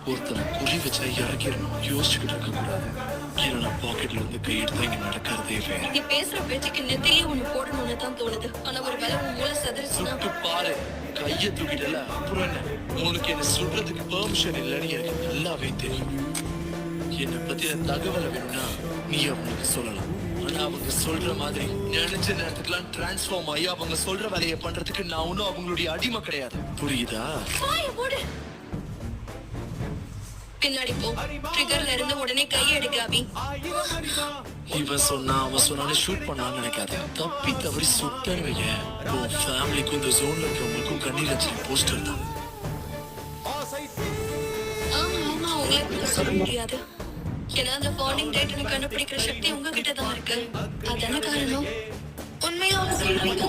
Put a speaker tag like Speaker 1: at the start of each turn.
Speaker 1: ஒருத்தனை குறி வச்சா இறக்கிடணும், யோசிச்சுக்கிட்டு இருக்க கூடாது. ஏன்னா பாக்கெட்ல இருந்து கை எடுத்தா இங்க நடக்கிறதே வேற.
Speaker 2: நீ பேசுற பேச்சுக்கு நெத்திலேயே ஒண்ணு போடணும்னு தான் தோணுது. ஆனா ஒரு வேலை உன் மூளை சதறிச்சுன்னா
Speaker 1: சுட்டு பாரு, கைய தூக்கிடல. அப்புறம் என்ன, உனக்கு என்ன சொல்றதுக்கு பெர்மிஷன் இல்லைன்னு எனக்கு நல்லாவே தெரியும். என்னை பத்தின தகவலை வேணும்னா நீ அவங்களுக்கு சொல்லலாம். ஆனா அவங்க சொல்ற மாதிரி நினைச்ச நேரத்துக்குலாம் டிரான்ஸ்ஃபார்ம் ஆகி அவங்க சொல்ற வேலையை பண்றதுக்கு நான் ஒன்னும் அவங்களுடைய அடிமை கிடையாது. புரியுதா?
Speaker 2: வாயை மூடு. பின்னாடி போ. ட்ரிகர்ல இருந்து உடனே கையை எடுக்க அபி.
Speaker 1: இவன் சொன்னா அவன் சொன்னாலும் ஷூட் பண்ணலாம்னு நினைக்காத. தப்பி தவறி சுட்டன்னு வைய, உன் ஃபேமிலிக்கும் இந்த ஜோன்ல இருக்கிறவங்களுக்கும் கண்ணீர் அஞ்சலி போஸ்டர் தான்.
Speaker 2: ஆமா ஆமா, உங்களுக்கு சொல்ல முடியாது. ஏன்னா அந்த ஃபார்னிங் டேட்னு கண்டுபிடிக்கிற சக்தி உங்ககிட்ட தான் இருக்கு. அதான காரணம். உண்மையா சொல்றீங்க.